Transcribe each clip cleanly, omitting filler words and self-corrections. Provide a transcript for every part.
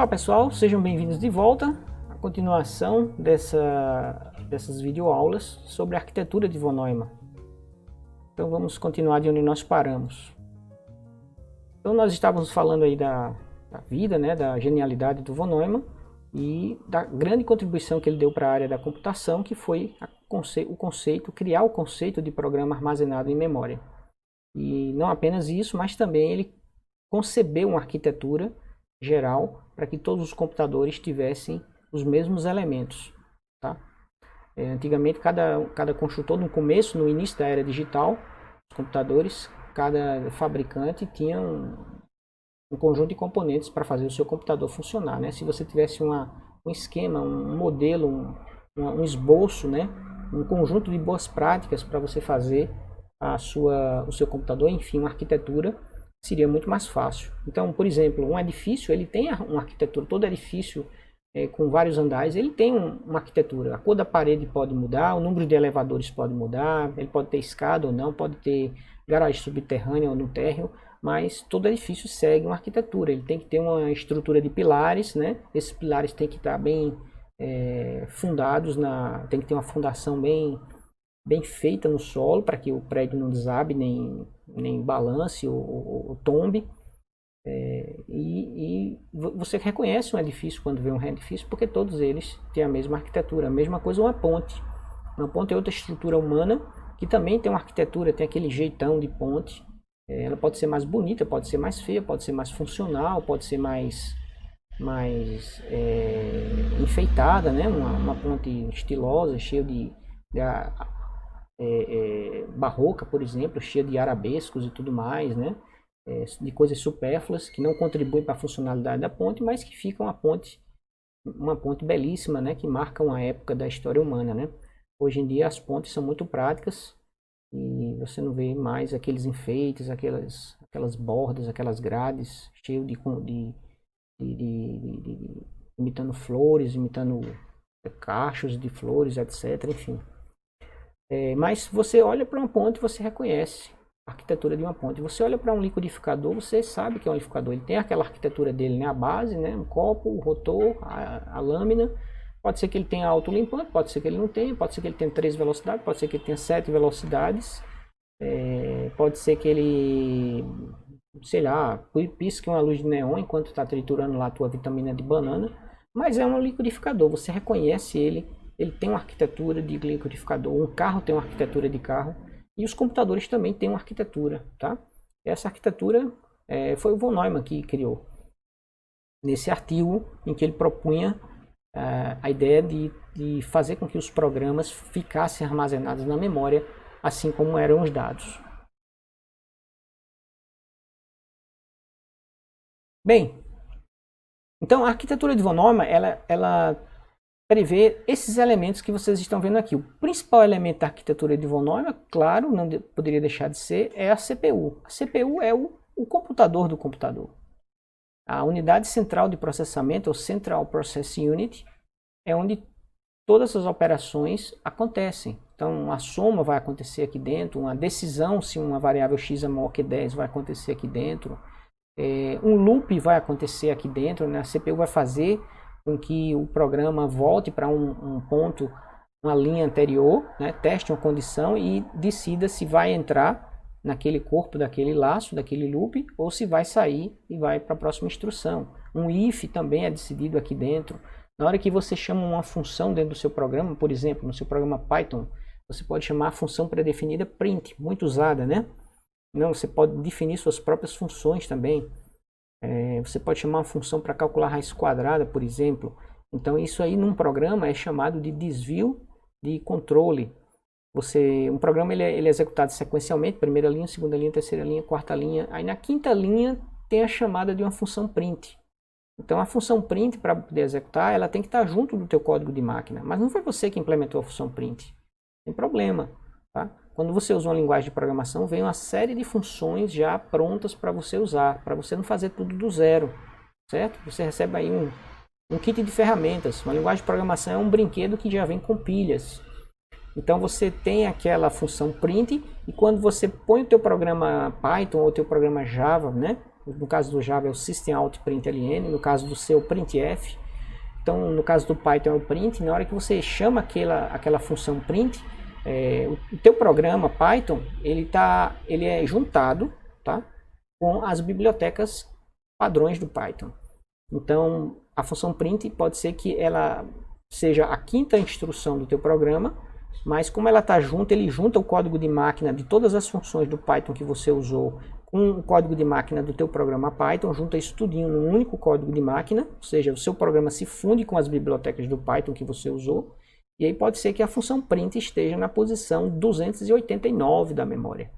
Olá pessoal, sejam bem-vindos de volta à continuação dessas videoaulas sobre a arquitetura de von Neumann. Então vamos continuar de onde nós paramos. Então nós estávamos falando aí da vida, né, da genialidade do von Neumann e da grande contribuição que ele deu para a área da computação, que foi criar o conceito de programa armazenado em memória. E não apenas isso, mas também ele concebeu uma arquitetura geral para que todos os computadores tivessem os mesmos elementos. Tá? Antigamente, cada construtor, no início da era digital, os computadores, cada fabricante tinha um conjunto de componentes para fazer o seu computador funcionar. Né? Se você tivesse um esquema, um modelo, um esboço, né? Um conjunto de boas práticas para você fazer o seu computador, enfim, uma arquitetura, seria muito mais fácil. Então, por exemplo, um edifício, ele tem uma arquitetura, todo edifício com vários andares, ele tem uma arquitetura. A cor da parede pode mudar, o número de elevadores pode mudar, ele pode ter escada ou não, pode ter garagem subterrânea ou no térreo, mas todo edifício segue uma arquitetura. Ele tem que ter uma estrutura de pilares, né? Esses pilares têm que estar bem fundados, tem que ter uma fundação bem feita no solo, para que o prédio não desabe, nem balance ou tombe. E você reconhece um edifício quando vê um edifício, porque todos eles têm a mesma arquitetura. A mesma coisa uma ponte. Uma ponte é outra estrutura humana, que também tem uma arquitetura, tem aquele jeitão de ponte. Ela pode ser mais bonita, pode ser mais feia, pode ser mais funcional, pode ser mais enfeitada, né? Uma ponte estilosa, cheia de barroca, por exemplo, cheia de arabescos e tudo mais, né? De coisas supérfluas que não contribuem para a funcionalidade da ponte, mas que fica uma ponte belíssima, né? Que marca uma época da história humana, né? Hoje em dia as pontes são muito práticas e você não vê mais aqueles enfeites, aquelas bordas, aquelas grades cheias imitando flores, imitando cachos de flores, etc. Enfim. Mas você olha para uma ponte, você reconhece a arquitetura de uma ponte. Você olha para um liquidificador, você sabe que é um liquidificador. Ele tem aquela arquitetura dele, né? A base, né? Um copo, o rotor, a lâmina. Pode ser que ele tenha autolimpante, pode ser que ele não tenha, pode ser que ele tenha 3 velocidades, pode ser que ele tenha 7 velocidades. Pode ser que ele, sei lá, pisque uma luz de neon enquanto está triturando lá a tua vitamina de banana. Mas é um liquidificador, você reconhece ele. Ele tem uma arquitetura de liquidificador, um carro tem uma arquitetura de carro, e os computadores também têm uma arquitetura, tá? Essa arquitetura foi o von Neumann que criou, nesse artigo em que ele propunha a ideia de fazer com que os programas ficassem armazenados na memória, assim como eram os dados. Bem, então a arquitetura de von Neumann, ela prevê esses elementos que vocês estão vendo aqui. O principal elemento da arquitetura de von Neumann, claro, não poderia deixar de ser, é a CPU. A CPU é o computador do computador. A unidade central de processamento, ou Central Processing Unit, é onde todas as operações acontecem. Então, a soma vai acontecer aqui dentro, uma decisão se uma variável x é maior que 10 vai acontecer aqui dentro, um loop vai acontecer aqui dentro, né? A CPU vai fazer com que o programa volte para um ponto, uma linha anterior, né? Teste uma condição e decida se vai entrar naquele corpo daquele laço, daquele loop, ou se vai sair e vai para a próxima instrução. Um if também é decidido aqui dentro. Na hora que você chama uma função dentro do seu programa, por exemplo, no seu programa Python, você pode chamar a função pré-definida print, muito usada, né? Não, você pode definir suas próprias funções também. Você pode chamar uma função para calcular raiz quadrada, por exemplo. Então isso aí num programa é chamado de desvio de controle. Um programa ele é executado sequencialmente, primeira linha, segunda linha, terceira linha, quarta linha. Aí na quinta linha tem a chamada de uma função print. Então a função print, para poder executar, ela tem que estar junto do teu código de máquina. Mas não foi você que implementou a função print. Tem problema, tá? Quando você usa uma linguagem de programação, vem uma série de funções já prontas para você usar, para você não fazer tudo do zero, certo? Você recebe aí um kit de ferramentas. Uma linguagem de programação é um brinquedo que já vem com pilhas. Então você tem aquela função print e quando você põe o teu programa Python ou o teu programa Java, né? No caso do Java é o systemoutprintln, no caso do C é o printf. Então, no caso do Python é o print. Na hora que você chama aquela função print, o teu programa Python, ele é juntado, tá, com as bibliotecas padrões do Python. Então, a função print pode ser que ela seja a quinta instrução do teu programa, mas como ela está junto, ele junta o código de máquina de todas as funções do Python que você usou com o código de máquina do teu programa Python, junta isso tudinho num único código de máquina, ou seja, o seu programa se funde com as bibliotecas do Python que você usou, e aí pode ser que a função print esteja na posição 289 da memória.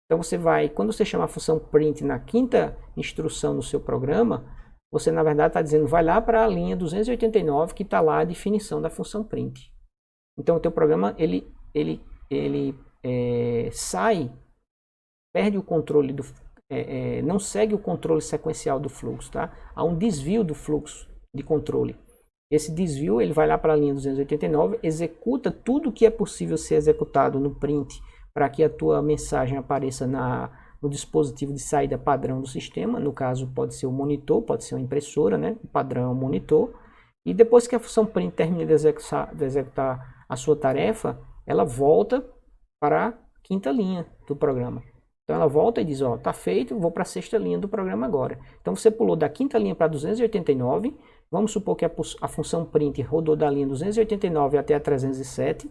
Então você vai, quando você chama a função print na quinta instrução no seu programa, você na verdade está dizendo, vai lá para a linha 289 que está lá a definição da função print. Então o teu programa ele sai, perde o controle não segue o controle sequencial do fluxo, tá? Há um desvio do fluxo de controle. Esse desvio ele vai lá para a linha 289, executa tudo que é possível ser executado no print para que a tua mensagem apareça no dispositivo de saída padrão do sistema. No caso pode ser o monitor, pode ser uma impressora, né? O padrão é o monitor. E depois que a função print termina de executar a sua tarefa, ela volta para a quinta linha do programa. Então ela volta e diz, ó, tá feito, vou para a sexta linha do programa agora. Então você pulou da quinta linha para 289, vamos supor que a função print rodou da linha 289 até a 307.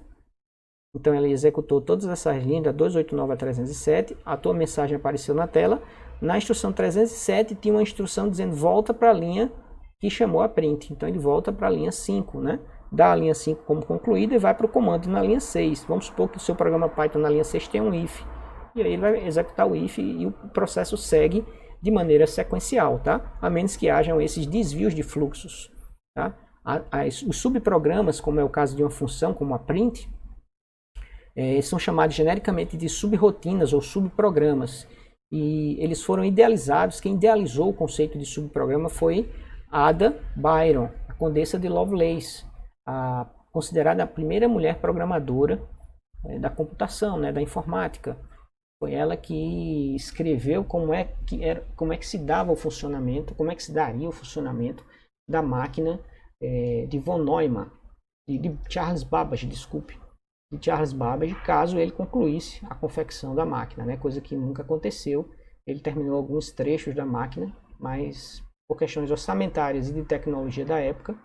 Então ela executou todas essas linhas, da 289 a 307, a tua mensagem apareceu na tela. Na instrução 307 tinha uma instrução dizendo volta para a linha que chamou a print. Então ele volta para a linha 5, né? Dá a linha 5 como concluída e vai para o comando na linha 6. Vamos supor que o seu programa Python na linha 6 tem um if. E aí ele vai executar o if e o processo segue de maneira sequencial, tá? A menos que hajam esses desvios de fluxos, tá? Os subprogramas, como é o caso de uma função como a print, são chamados genericamente de subrotinas ou subprogramas. E eles foram idealizados, quem idealizou o conceito de subprograma foi Ada Byron, a condessa de Lovelace, considerada a primeira mulher programadora da computação, né, da informática. Foi ela que escreveu como é que se dava o funcionamento, como é que se daria o funcionamento da máquina de von Neumann, de Charles Babbage, desculpe, de Charles Babbage, caso ele concluísse a confecção da máquina, né? Coisa que nunca aconteceu. Ele terminou alguns trechos da máquina, mas por questões orçamentárias e de tecnologia da época,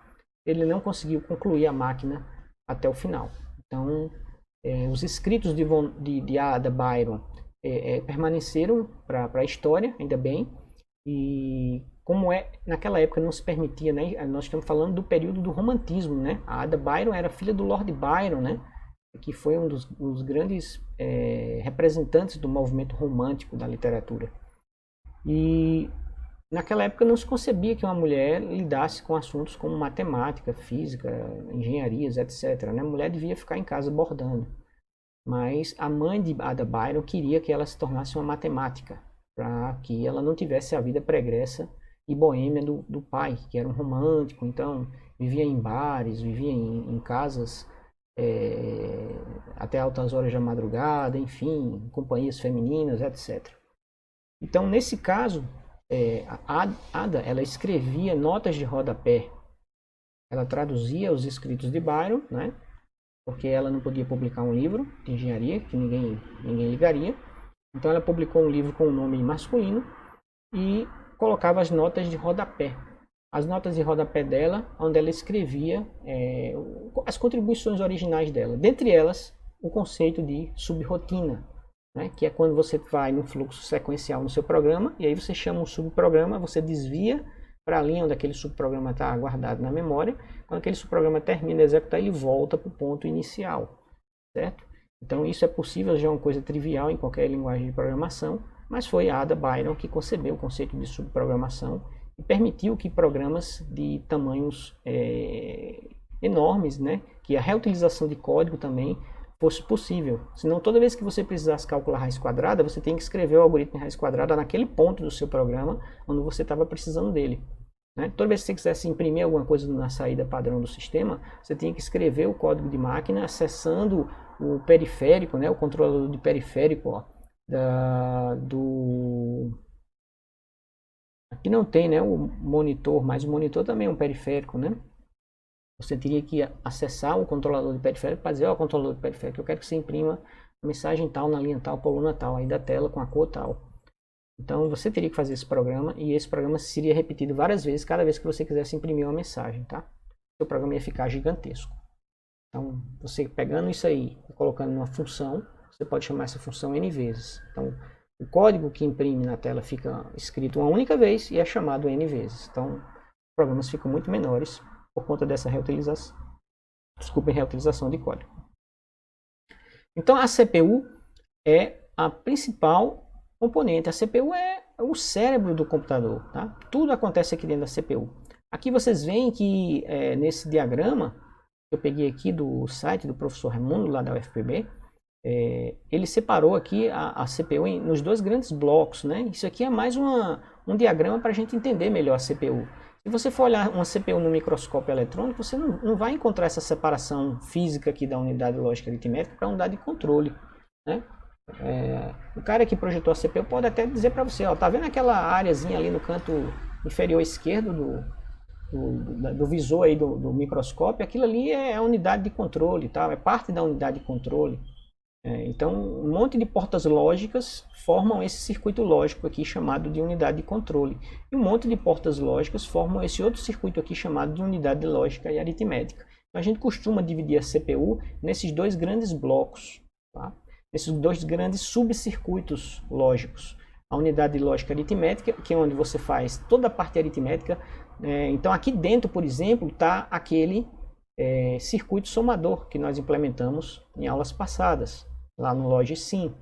ele não conseguiu concluir a máquina até o final. Então, os escritos de Ada Byron permaneceram para a história, ainda bem, e como naquela época não se permitia, né? Nós estamos falando do período do romantismo, né? A Ada Byron era filha do Lord Byron, né? Que foi um dos grandes representantes do movimento romântico da literatura. E naquela época não se concebia que uma mulher lidasse com assuntos como matemática, física, engenharias, etc., né? A mulher devia ficar em casa bordando. Mas a mãe de Ada Byron queria que ela se tornasse uma matemática, para que ela não tivesse a vida pregressa e boêmia do pai, que era um romântico. Então vivia em bares, vivia em casas até altas horas da madrugada, enfim, companhias femininas, etc. Então nesse caso, a Ada ela escrevia notas de rodapé, ela traduzia os escritos de Byron, né? Porque ela não podia publicar um livro de engenharia, que ninguém ligaria. Então ela publicou um livro com o nome masculino e colocava as notas de rodapé. As notas de rodapé dela, onde ela escrevia as contribuições originais dela. Dentre elas, o conceito de subrotina, né? Que é quando você vai no fluxo sequencial no seu programa, e aí você chama um subprograma, você desvia para a linha onde aquele subprograma está guardado na memória. Quando aquele subprograma termina de executar, ele volta para o ponto inicial, certo? Então isso é possível, já é uma coisa trivial em qualquer linguagem de programação, mas foi a Ada Byron que concebeu o conceito de subprogramação e permitiu que programas de tamanhos enormes, né, que a reutilização de código também fosse possível. Senão, toda vez que você precisasse calcular raiz quadrada, você tem que escrever o algoritmo de raiz quadrada naquele ponto do seu programa onde você estava precisando dele, né? Toda vez que você quisesse imprimir alguma coisa na saída padrão do sistema, você tinha que escrever o código de máquina acessando o periférico, né, o controlador de periférico, ó, Aqui não tem, né, o monitor, mas o monitor também é um periférico, né? Você teria que acessar o controlador de periférico para dizer, ó, controlador de periférico, eu quero que você imprima a mensagem tal, na linha tal, coluna tal, aí da tela com a cor tal. Então você teria que fazer esse programa e esse programa seria repetido várias vezes, cada vez que você quisesse imprimir uma mensagem, tá? O programa ia ficar gigantesco. Então, você pegando isso aí e colocando numa função, você pode chamar essa função N vezes. Então, o código que imprime na tela fica escrito uma única vez e é chamado N vezes. Então, os programas ficam muito menores por conta dessa reutilização. Desculpem, reutilização de código. Então, a CPU é a principal componente. A CPU é o cérebro do computador. Tá? Tudo acontece aqui dentro da CPU. Aqui vocês veem que nesse diagrama, que eu peguei aqui do site do professor Raimundo, lá da UFPB, ele separou aqui a CPU nos dois grandes blocos. Né? Isso aqui é mais um diagrama para a gente entender melhor a CPU. Se você for olhar uma CPU no microscópio eletrônico, você não vai encontrar essa separação física aqui da unidade lógica aritmética para a unidade de controle. Né? O cara que projetou a CPU pode até dizer para você, ó, tá vendo aquela áreazinha ali no canto inferior esquerdo do visor aí do microscópio? Aquilo ali é a unidade de controle, tá? É parte da unidade de controle. Então, um monte de portas lógicas formam esse circuito lógico aqui chamado de unidade de controle. E um monte de portas lógicas formam esse outro circuito aqui chamado de unidade de lógica e aritmética. Então, a gente costuma dividir a CPU nesses dois grandes blocos, tá? Esses dois grandes subcircuitos lógicos. A unidade de lógica aritmética, que é onde você faz toda a parte aritmética. Então, aqui dentro, por exemplo, está aquele circuito somador que nós implementamos em aulas passadas, lá no Logsim.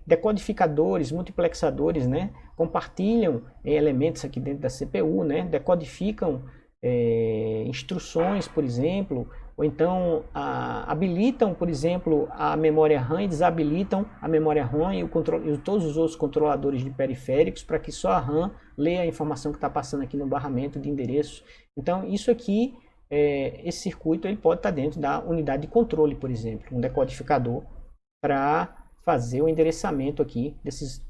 Decodificadores, multiplexadores, né, compartilham elementos aqui dentro da CPU, né, decodificam instruções, por exemplo, ou então habilitam, por exemplo, a memória RAM e desabilitam a memória RAM e todos os outros controladores de periféricos para que só a RAM leia a informação que está passando aqui no barramento de endereços. Então, isso aqui, esse circuito ele pode estar dentro da unidade de controle, por exemplo, um decodificador para fazer o endereçamento aqui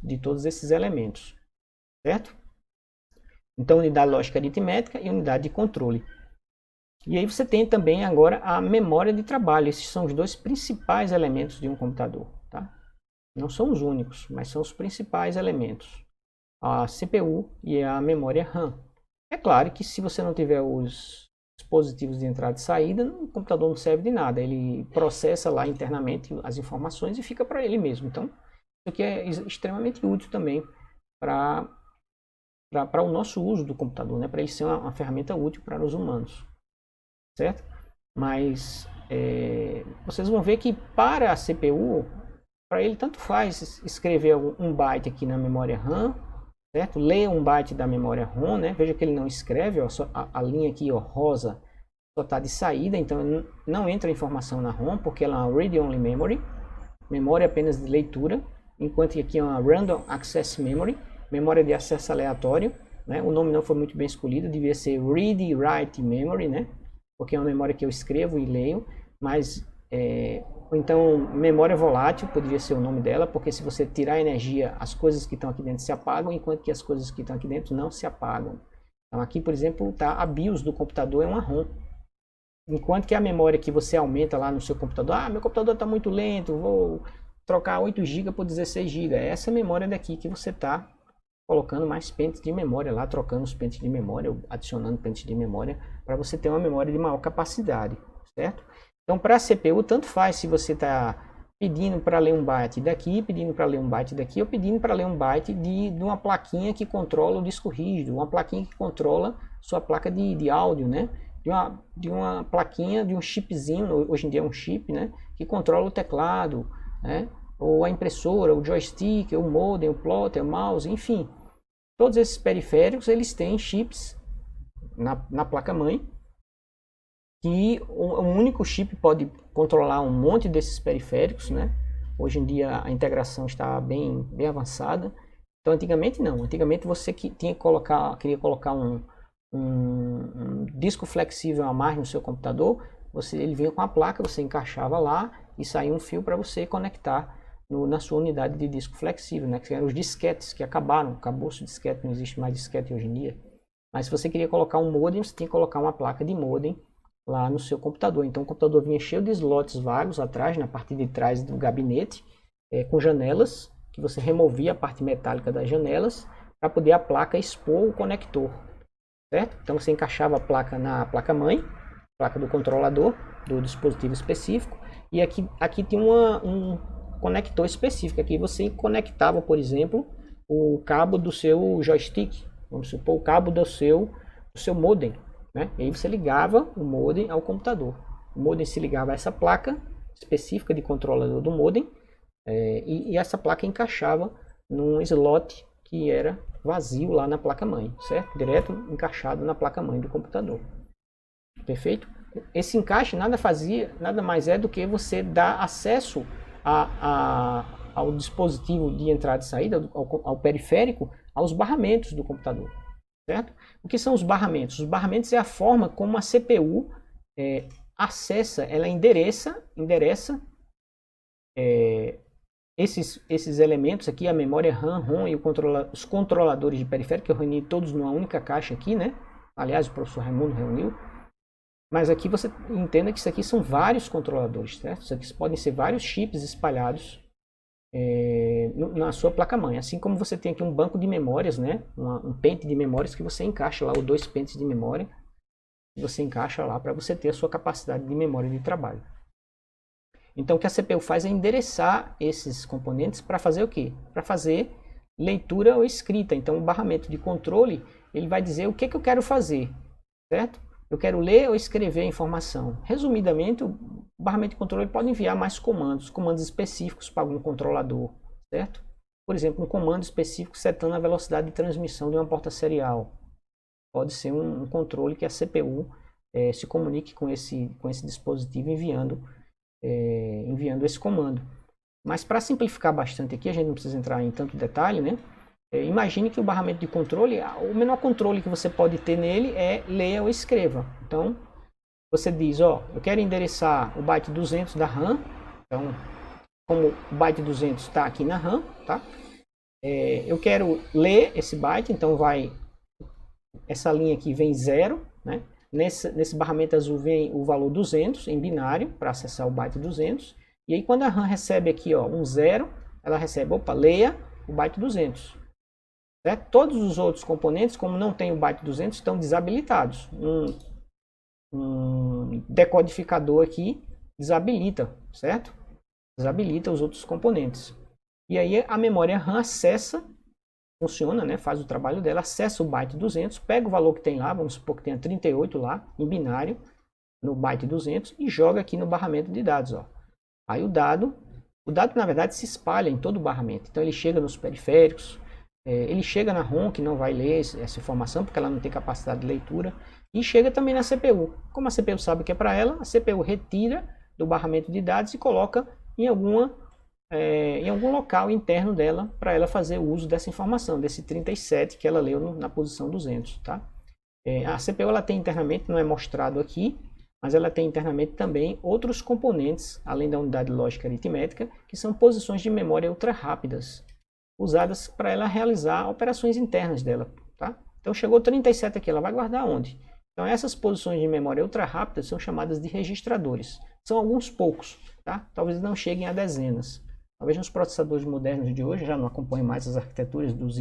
de todos esses elementos, certo? Então, unidade lógica aritmética e unidade de controle. E aí você tem também agora a memória de trabalho. Esses são os dois principais elementos de um computador, tá? Não são os únicos, mas são os principais elementos. A CPU e a memória RAM. É claro que se você não tiver os dispositivos de entrada e saída, o computador não serve de nada. Ele processa lá internamente as informações e fica para ele mesmo. Então, isso aqui é extremamente útil também para o nosso uso do computador, né? Para ele ser uma ferramenta útil para os humanos, certo? Mas vocês vão ver que para a CPU, para ele tanto faz escrever um byte aqui na memória RAM, certo? Ler um byte da memória ROM, né? Veja que ele não escreve, ó, a linha aqui, ó, rosa, só está de saída, então não entra informação na ROM, porque ela é uma read-only memory, memória apenas de leitura, enquanto que aqui é uma random access memory, memória de acesso aleatório, né? O nome não foi muito bem escolhido, devia ser read-write memory, né? Porque é uma memória que eu escrevo e leio, mas então memória volátil poderia ser o nome dela, porque se você tirar a energia, as coisas que estão aqui dentro se apagam, enquanto que as coisas que estão aqui dentro não se apagam. Então aqui, por exemplo, tá, a BIOS do computador é uma ROM. Enquanto que a memória que você aumenta lá no seu computador, meu computador está muito lento, vou trocar 8 GB por 16 GB. É essa memória daqui que você está colocando mais pentes de memória lá, trocando os pentes de memória, adicionando pentes de memória, para você ter uma memória de maior capacidade, certo? Então, para a CPU, tanto faz se você está pedindo para ler um byte daqui, pedindo para ler um byte daqui, ou pedindo para ler um byte de uma plaquinha que controla o disco rígido, uma plaquinha que controla sua placa de áudio, né? De uma plaquinha, de um chipzinho, hoje em dia é um chip, né? Que controla o teclado, né? Ou a impressora, o joystick, o modem, o plotter, o mouse, enfim. Todos esses periféricos, eles têm chips na placa-mãe, que um único chip pode controlar um monte desses periféricos, né? Hoje em dia a integração está bem avançada. Então antigamente não, antigamente você queria colocar um disco flexível a mais no seu computador, ele vinha com a placa, você encaixava lá e saía um fio para você conectar na sua unidade de disco flexível, né? Que eram os disquetes, que acabou-se o disquete, não existe mais disquete hoje em dia. Mas se você queria colocar um modem, você tinha que colocar uma placa de modem lá no seu computador. Então o computador vinha cheio de slots vagos atrás, na parte de trás do gabinete, com janelas, que você removia a parte metálica das janelas para poder a placa expor o conector, certo? Então você encaixava a placa na placa-mãe, placa do controlador, do dispositivo específico, e aqui tinha um conector específico. Aqui você conectava, por exemplo, o cabo do seu joystick, vamos supor, o cabo do seu modem, né? E aí você ligava o modem ao computador. O modem se ligava a essa placa específica de controlador do modem, e essa placa encaixava num slot que era vazio lá na placa-mãe, certo? Direto encaixado na placa-mãe do computador. Perfeito? Esse encaixe nada mais é do que você dar acesso ao dispositivo de entrada e saída, ao periférico, aos barramentos do computador, certo? O que são os barramentos? Os barramentos é a forma como a CPU acessa, ela endereça esses elementos aqui, a memória RAM, ROM e os controladores de periférico, que eu reuni todos numa única caixa aqui, né? Aliás, o professor Raimundo reuniu. Mas aqui você entenda que isso aqui são vários controladores, certo? Isso aqui podem ser vários chips espalhados na sua placa-mãe. Assim como você tem aqui um banco de memórias, né? Um pente de memórias que você encaixa lá, ou 2 pentes de memória, que você encaixa lá para você ter a sua capacidade de memória de trabalho. Então o que a CPU faz é endereçar esses componentes para fazer o quê? Para fazer leitura ou escrita. Então o barramento de controle, ele vai dizer o que eu quero fazer, certo? Eu quero ler ou escrever a informação. Resumidamente, o barramento de controle pode enviar mais comandos específicos para algum controlador, certo? Por exemplo, um comando específico setando a velocidade de transmissão de uma porta serial. Pode ser um controle que a CPU se comunique com esse dispositivo enviando esse comando. Mas para simplificar bastante aqui, a gente não precisa entrar em tanto detalhe, né? Imagine que o barramento de controle, o menor controle que você pode ter nele é leia ou escreva. Então, você diz, ó, eu quero endereçar o byte 200 da RAM. Então, como o byte 200 está aqui na RAM, tá? Eu quero ler esse byte, então essa linha aqui vem 0, né? Nesse barramento azul vem o valor 200 em binário para acessar o byte 200. E aí quando a RAM recebe aqui, ó, um 0, ela recebe, opa, leia o byte 200. Certo? Todos os outros componentes, como não tem o byte 200, estão desabilitados. Um decodificador aqui desabilita, certo? Desabilita os outros componentes. E aí a memória RAM acessa, funciona, né? Faz o trabalho dela, acessa o byte 200, pega o valor que tem lá, vamos supor que tenha 38 lá, em binário, no byte 200, e joga aqui no barramento de dados. Ó. Aí o dado na verdade se espalha em todo o barramento. Então ele chega nos periféricos, ele chega na ROM, que não vai ler essa informação, porque ela não tem capacidade de leitura, e chega também na CPU. Como a CPU sabe que é para ela, a CPU retira do barramento de dados e coloca em algum local interno dela, para ela fazer o uso dessa informação, desse 37 que ela leu na posição 200. Tá? A CPU ela tem internamente, não é mostrado aqui, mas ela tem internamente também outros componentes, além da unidade lógica aritmética, que são posições de memória ultra rápidas, usadas para ela realizar operações internas dela. Tá? Então chegou 37 aqui, ela vai guardar onde? Então essas posições de memória ultra rápidas são chamadas de registradores. São alguns poucos, tá? Talvez não cheguem a dezenas. Talvez nos processadores modernos de hoje, já não acompanhem mais as arquiteturas dos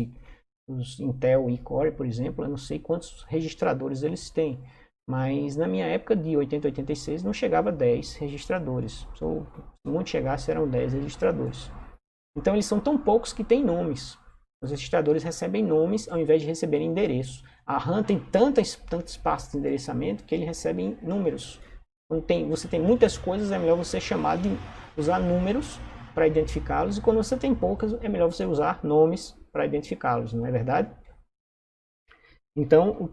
Intel e Core, por exemplo, eu não sei quantos registradores eles têm. Mas na minha época de 80 a 86 não chegava a 10 registradores. Se muito chegasse eram 10 registradores. Então eles são tão poucos que têm nomes. Os registradores recebem nomes ao invés de receberem endereços. A RAM tem tanto espaço de endereçamento que ele recebe números. Quando você tem muitas coisas, é melhor você usar números para identificá-los. E quando você tem poucas, é melhor você usar nomes para identificá-los, não é verdade? Então,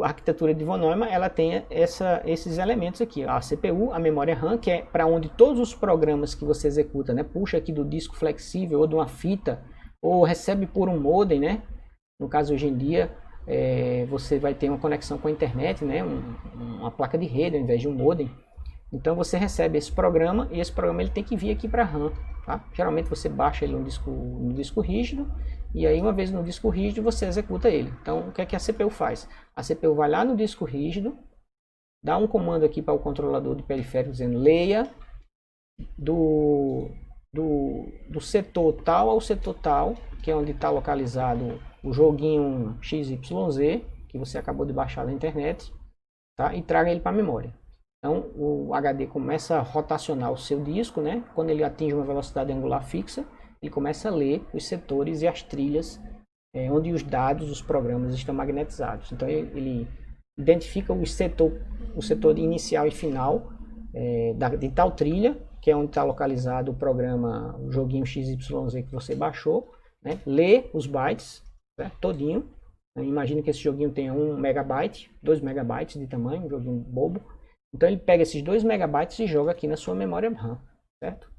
a arquitetura de von Neumann ela tem esses elementos aqui, a CPU, a memória RAM, que é para onde todos os programas que você executa, né, puxa aqui do disco flexível ou de uma fita, ou recebe por um modem, né? No caso hoje em dia você vai ter uma conexão com a internet, né, uma placa de rede ao invés de um modem. Então você recebe esse programa e esse programa ele tem que vir aqui para a RAM. Tá? Geralmente você baixa ele no disco rígido, e aí uma vez no disco rígido você executa ele. Então o que é que a CPU faz? A CPU vai lá no disco rígido, dá um comando aqui para o controlador de periférico dizendo leia do setor tal ao setor tal, que é onde está localizado o joguinho XYZ, que você acabou de baixar na internet, tá? E traga ele para a memória. Então o HD começa a rotacionar o seu disco, né? Quando ele atinge uma velocidade angular fixa, ele começa a ler os setores e as trilhas onde os dados, os programas estão magnetizados. Então ele identifica o setor inicial e final de tal trilha, que é onde está localizado o programa, o joguinho XYZ que você baixou, né? Lê os bytes, né? Todinho. Imagina que esse joguinho tenha 1 megabyte, 2 megabytes de tamanho, um joguinho bobo. Então ele pega esses 2 megabytes e joga aqui na sua memória RAM, certo?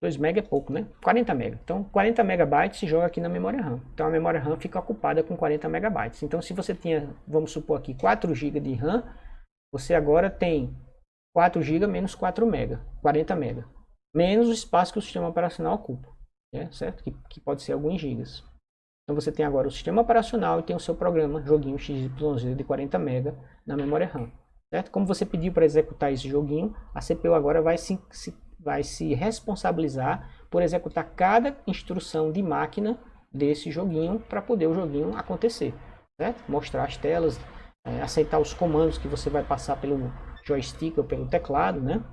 2 mega é pouco, né? 40 mega. Então 40 megabytes se joga aqui na memória RAM. Então a memória RAM fica ocupada com 40 megabytes. Então se você tinha, vamos supor aqui, 4 GB de RAM, você agora tem 4 GB menos 4 mega, 40 mega. Menos o espaço que o sistema operacional ocupa, né? Certo? Que pode ser alguns gigas. Então você tem agora o sistema operacional e tem o seu programa, joguinho XYZ de 40 mega na memória RAM. Certo? Como você pediu para executar esse joguinho, a CPU agora vai se responsabilizar por executar cada instrução de máquina desse joguinho para poder o joguinho acontecer. Certo? Mostrar as telas, aceitar os comandos que você vai passar pelo joystick ou pelo teclado, né?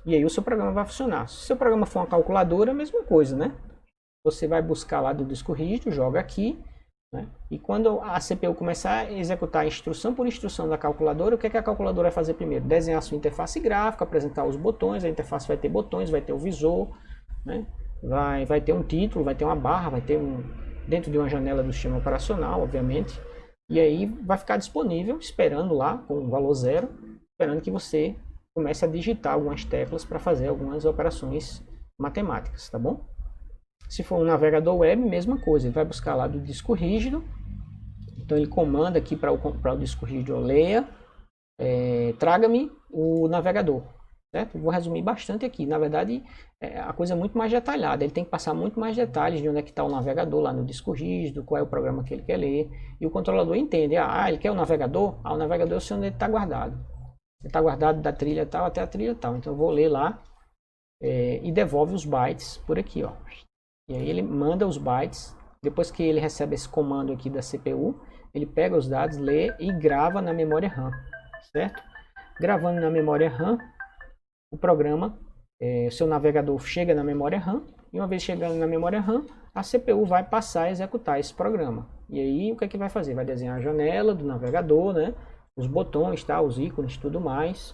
E aí o seu programa vai funcionar. Se o seu programa for uma calculadora, a mesma coisa, né? Você vai buscar lá do disco rígido, joga aqui, né? E quando a CPU começar a executar instrução por instrução da calculadora, o que é que a calculadora vai fazer primeiro? Desenhar a sua interface gráfica, apresentar os botões, a interface vai ter botões, vai ter o visor, né? Vai ter um título, vai ter uma barra, vai ter dentro de uma janela do sistema operacional, obviamente. E aí vai ficar disponível, esperando lá, com um valor 0, esperando que você comece a digitar algumas teclas para fazer algumas operações matemáticas, tá bom? Se for um navegador web, mesma coisa, ele vai buscar lá do disco rígido, então ele comanda aqui para o disco rígido, leia, traga-me o navegador, certo? Vou resumir bastante aqui, na verdade a coisa é muito mais detalhada, ele tem que passar muito mais detalhes de onde é que está o navegador lá no disco rígido, qual é o programa que ele quer ler, e o controlador entende, ele quer o navegador? O navegador eu sei onde ele está guardado, ele está guardado da trilha tal até a trilha tal, então eu vou ler lá e devolve os bytes por aqui, ó. E aí ele manda os bytes, depois que ele recebe esse comando aqui da CPU, ele pega os dados, lê e grava na memória RAM, certo? Gravando na memória RAM, o programa, o seu navegador chega na memória RAM, e uma vez chegando na memória RAM, a CPU vai passar a executar esse programa. E aí o que é que vai fazer? Vai desenhar a janela do navegador, né? Os botões, tá? Os ícones e tudo mais.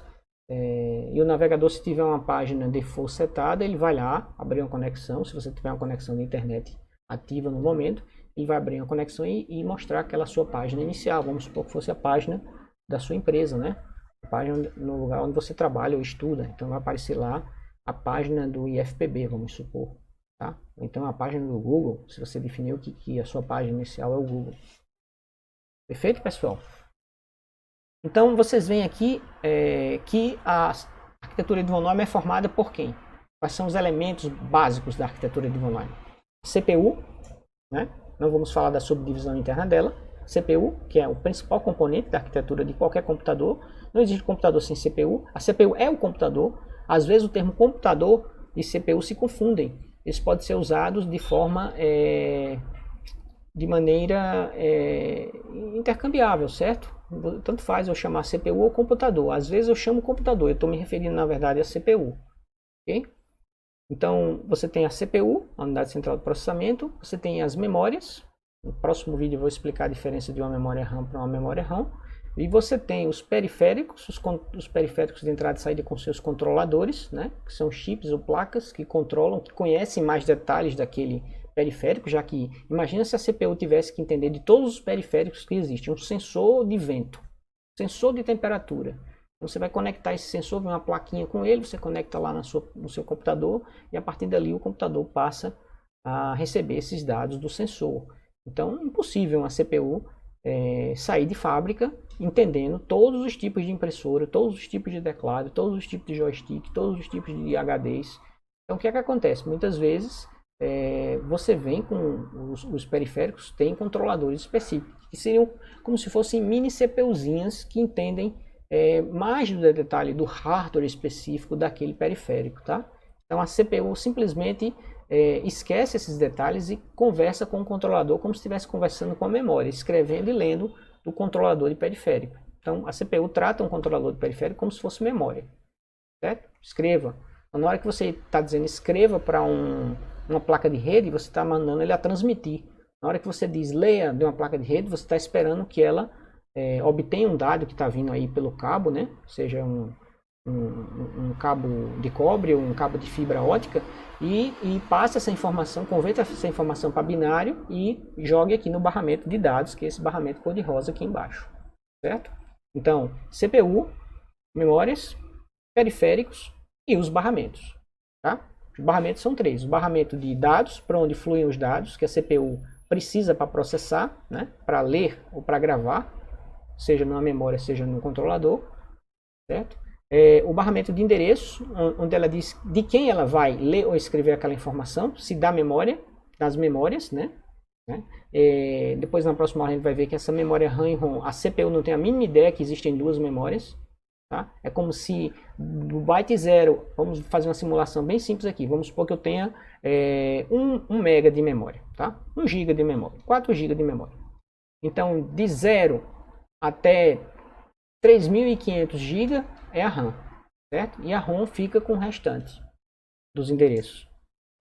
E o navegador, se tiver uma página default setada, ele vai lá abrir uma conexão. Se você tiver uma conexão de internet ativa no momento, ele vai abrir uma conexão e mostrar aquela sua página inicial. Vamos supor que fosse a página da sua empresa, né? A página no lugar onde você trabalha ou estuda. Então vai aparecer lá a página do IFPB, vamos supor, tá? Então a página do Google, se você definiu que a sua página inicial é o Google. Perfeito, pessoal? Então vocês veem aqui que a arquitetura de von Neumann é formada por quem? Quais são os elementos básicos da arquitetura de von Neumann? CPU, né? Não vamos falar da subdivisão interna dela. CPU, que é o principal componente da arquitetura de qualquer computador. Não existe computador sem CPU. A CPU é o computador. Às vezes o termo computador e CPU se confundem. Eles podem ser usados de forma de maneira intercambiável, certo? Tanto faz eu chamar CPU ou computador. Às vezes eu chamo computador, eu estou me referindo na verdade a CPU. Okay? Então você tem a CPU, a unidade central de processamento, você tem as memórias. No próximo vídeo eu vou explicar a diferença de uma memória RAM para uma memória RAM. E você tem os periféricos, os periféricos de entrada e saída com seus controladores, né? Que são chips ou placas que controlam, que conhecem mais detalhes daquele periférico, já que imagina se a CPU tivesse que entender de todos os periféricos que existem, um sensor de vento, sensor de temperatura. Então, você vai conectar esse sensor, vem uma plaquinha com ele, você conecta lá no seu computador e a partir dali o computador passa a receber esses dados do sensor. Então, é impossível uma CPU sair de fábrica entendendo todos os tipos de impressora, todos os tipos de teclado, todos os tipos de joystick, todos os tipos de HDs Então, o que é que acontece? Muitas vezes, você vem com os periféricos, tem controladores específicos, que seriam como se fossem mini CPUzinhas que entendem mais do detalhe do hardware específico daquele periférico, tá? Então, a CPU simplesmente esquece esses detalhes e conversa com o controlador como se estivesse conversando com a memória, escrevendo e lendo do controlador de periférico. Então, a CPU trata um controlador de periférico como se fosse memória, certo? Escreva. Então, na hora que você está dizendo escreva para uma placa de rede, você está mandando ele a transmitir. Na hora que você diz leia de uma placa de rede, você está esperando que ela obtenha um dado que está vindo aí pelo cabo, né? Seja um cabo de cobre ou um cabo de fibra ótica e passe essa informação, converta essa informação para binário e jogue aqui no barramento de dados, que é esse barramento cor-de-rosa aqui embaixo, certo? Então, CPU, memórias, periféricos e os barramentos, tá? Os barramentos são três: o barramento de dados, para onde fluem os dados que a CPU precisa para processar, né? Para ler ou para gravar, seja numa memória, seja no controlador, certo? O barramento de endereço, onde ela diz de quem ela vai ler ou escrever aquela informação, se da memória, das memórias, né? Depois na próxima aula a gente vai ver que essa memória RAM e ROM, a CPU não tem a mínima ideia que existem duas memórias, tá? É como se do byte 0, vamos fazer uma simulação bem simples aqui, vamos supor que eu tenha 1 mega de memória, tá? 1 GB de memória, 4 GB de memória. Então de 0 até 3.500 GB é a RAM, certo? E a ROM fica com o restante dos endereços.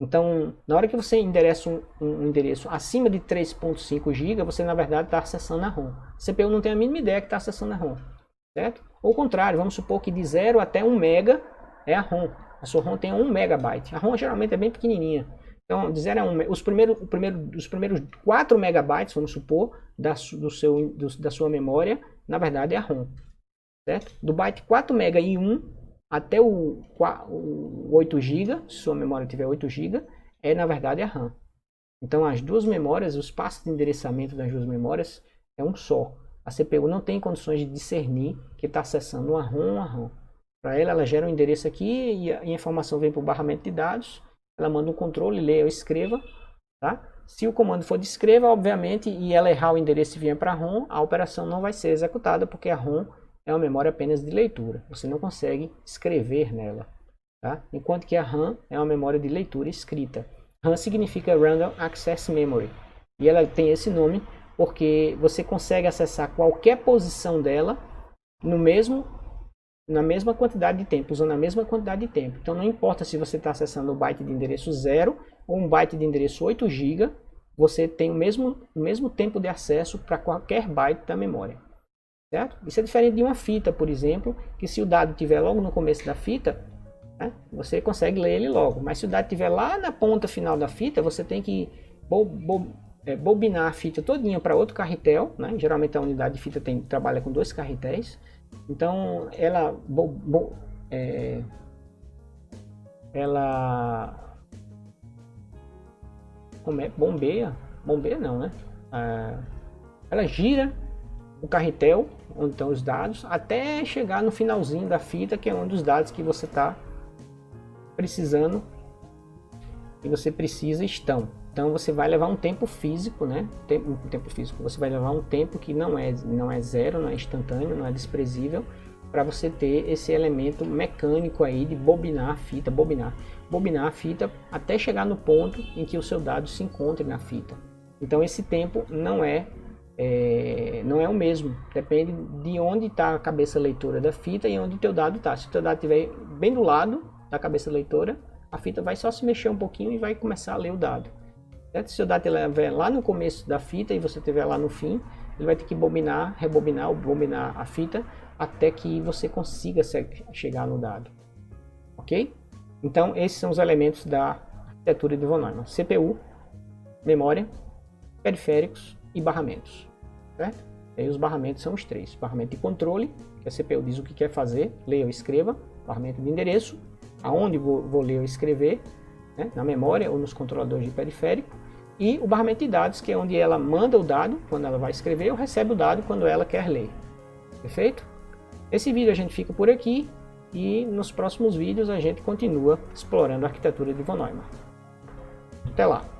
Então, na hora que você endereça um endereço acima de 3.5 GB, você na verdade está acessando a ROM. A CPU não tem a mínima ideia que está acessando a ROM, certo? Ou contrário, vamos supor que de 0 até 1 mega é a ROM. A sua ROM tem 1 megabyte. A ROM geralmente é bem pequenininha. Então, de 0 a 1, os primeiros 4 megabytes, vamos supor, da sua memória, na verdade é a ROM. Certo? Do byte 4 mega e 1 até o 8 GB, se sua memória tiver 8 GB, na verdade a RAM. Então as duas memórias, o espaço de endereçamento das duas memórias é um só. A CPU não tem condições de discernir que está acessando uma ROM ou uma RAM. Para ela gera um endereço aqui e a informação vem para o barramento de dados, ela manda um controle, leia ou escreva, tá? Se o comando for de escreva, obviamente, e ela errar o endereço e vier para a ROM, a operação não vai ser executada, porque a ROM é uma memória apenas de leitura. Você não consegue escrever nela, tá? Enquanto que a RAM é uma memória de leitura escrita. RAM significa Random Access Memory. E ela tem esse nome porque você consegue acessar qualquer posição dela na mesma quantidade de tempo, usando a mesma quantidade de tempo. Então não importa se você está acessando o byte de endereço 0 ou um byte de endereço 8 GB, você tem o mesmo tempo de acesso para qualquer byte da memória. Certo? Isso é diferente de uma fita, por exemplo, que se o dado estiver logo no começo da fita, né, você consegue ler ele logo. Mas se o dado estiver lá na ponta final da fita, você tem que bobinar a fita todinha para outro carretel. Né? Geralmente a unidade de fita trabalha com 2 carretéis. Então ela bombeia não, né? Ela gira o carretel onde estão os dados até chegar no finalzinho da fita, que é onde os dados que você está precisando e você precisa estão. Então você vai levar um tempo físico, né? Tempo físico. Você vai levar um tempo que não é zero, não é instantâneo, não é desprezível, para você ter esse elemento mecânico aí de bobinar a fita até chegar no ponto em que o seu dado se encontre na fita. Então esse tempo não é o mesmo, depende de onde está a cabeça leitora da fita e onde o teu dado está. Se o teu dado estiver bem do lado da cabeça leitora, a fita vai só se mexer um pouquinho e vai começar a ler o dado. Certo? Se o dado estiver lá no começo da fita e você estiver lá no fim, ele vai ter que rebobinar ou bobinar a fita até que você consiga chegar no dado. Ok? Então esses são os elementos da arquitetura de von Neumann: CPU, memória, periféricos e barramentos, certo? E aí os barramentos são os três: barramento de controle, que a CPU diz o que quer fazer, leia ou escreva; barramento de endereço, aonde vou ler ou escrever, né? Na memória ou nos controladores de periférico; e o barramento de dados, que é onde ela manda o dado quando ela vai escrever ou recebe o dado quando ela quer ler. Perfeito? Esse vídeo a gente fica por aqui. e nos próximos vídeos a gente continua explorando a arquitetura de von Neumann. Até lá!